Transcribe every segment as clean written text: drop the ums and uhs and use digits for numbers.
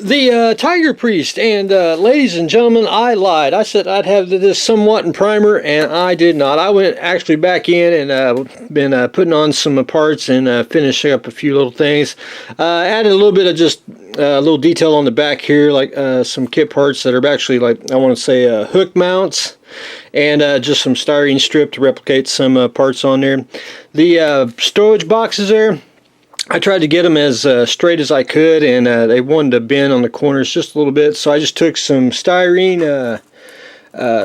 The Tiger Priest, and ladies and gentlemen, I lied. I said I'd have this somewhat in primer, and I did not. I went actually back in and been putting on some parts and finishing up a few little things. Added a little bit of just a little detail on the back here, like some kit parts that are actually, like, I want to say hook mounts, and just some styrene strip to replicate some parts on there. The storage boxes there, I tried to get them as straight as I could, and they wanted to bend on the corners just a little bit, so I just took some styrene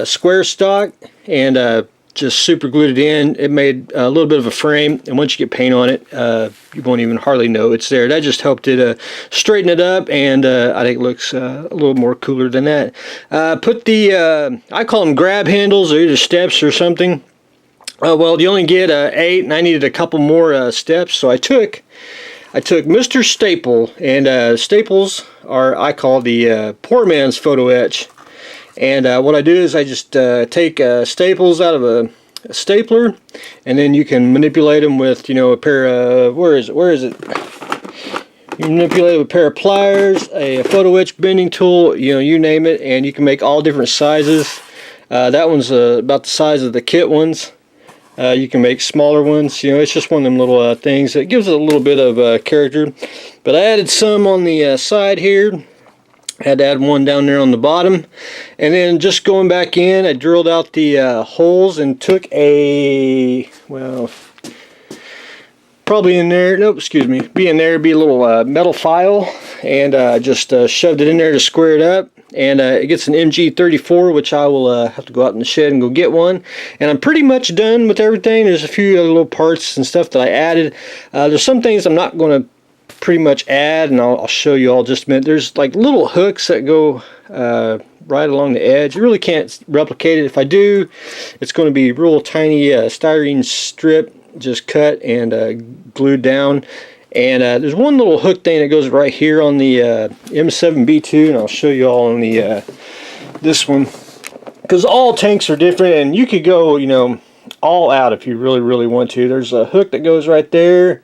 square stock and just super glued it in. It made a little bit of a frame, and once you get paint on it, you won't even hardly know it's there. That just helped it straighten it up, and I think it looks a little more cooler than that. Put the, I call them grab handles, or either steps or something. Well, you only get 8, and I needed a couple more steps, so I took Mr. Staple, and staples are, I call the poor man's photo etch. And what I do is I just take staples out of a stapler, and then you can manipulate them with, you know, a pair of, where is it? You manipulate it with a pair of pliers, a photo etch bending tool, you know, you name it, and you can make all different sizes. That one's about the size of the kit ones. You can make smaller ones. You know, it's just one of them little things. It gives it a little bit of character. But I added some on the side here. Had to add one down there on the bottom. And then just going back in, I drilled out the holes and took a, well, probably in there, nope, excuse me, be in there, be a little metal file, and just shoved it in there to square it up. And it gets an MG34, which I will have to go out in the shed and go get one. And I'm pretty much done with everything. There's a few other little parts and stuff that I added. There's some things I'm not going to pretty much add, and I'll show you all just a minute. There's like little hooks that go right along the edge. You really can't replicate it. If I do, it's going to be real tiny styrene strip just cut and glued down. And there's one little hook thing that goes right here on the M7B2, and I'll show you all on the this one, because all tanks are different, and you could go, you know, all out if you really want to. There's a hook that goes right there,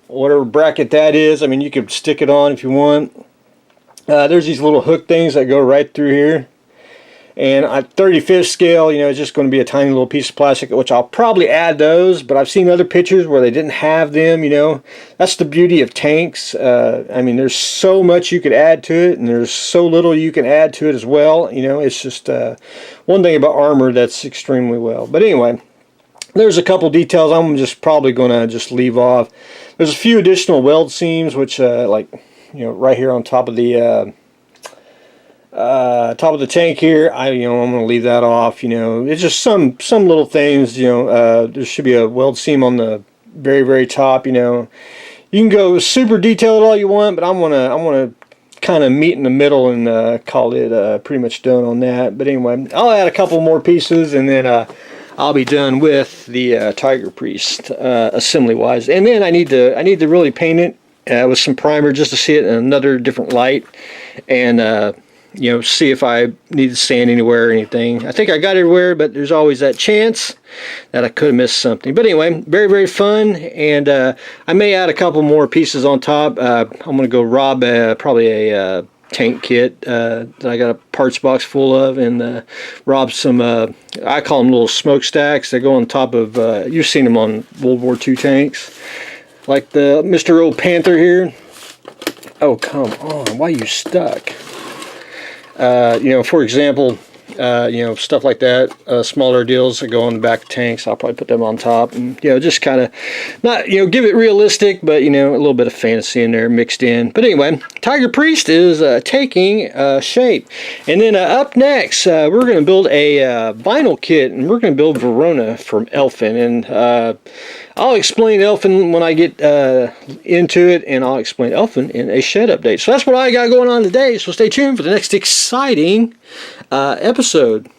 whatever bracket that is. I mean, you could stick it on if you want. There's these little hook things that go right through here. And at 35th scale, you know, it's just going to be a tiny little piece of plastic, which I'll probably add those, but I've seen other pictures where they didn't have them, you know. That's the beauty of tanks. I mean, there's so much you could add to it, and there's so little you can add to it as well. You know, it's just one thing about armor that's extremely well. But anyway, there's a couple details I'm just probably going to just leave off. There's a few additional weld seams, which, like, you know, right here on top of the tank here, I'm going to leave that off. You know, it's just some little things. You know, there should be a weld seam on the very top. You know, you can go super detailed all you want, but I'm gonna kind of meet in the middle and call it pretty much done on that. But anyway, I'll add a couple more pieces, and then I'll be done with the Tiger Priest assembly wise. And then I need to really paint it with some primer just to see it in another different light, and you know, see if I need to sand anywhere or anything. I think I got everywhere, but there's always that chance that I could have missed something. But anyway, very fun, and I may add a couple more pieces on top. I'm going to go rob probably a tank kit that I got a parts box full of, and rob some, I call them little smokestacks. They go on top of, you've seen them on World War II tanks, like the Mr. Old Panther here. Oh, come on, why are you stuck? You know, for example, you know, stuff like that, smaller deals that go on the back of tanks, I'll probably put them on top, and, you know, just kind of not, you know, give it realistic, but, you know, a little bit of fantasy in there mixed in. But anyway, Tiger Priest is taking shape. And then up next, we're going to build a vinyl kit, and we're going to build Verona from Elfin. And I'll explain Elfin when I get into it, and I'll explain Elfin in a shed update. So that's what I got going on today, so stay tuned for the next exciting episode.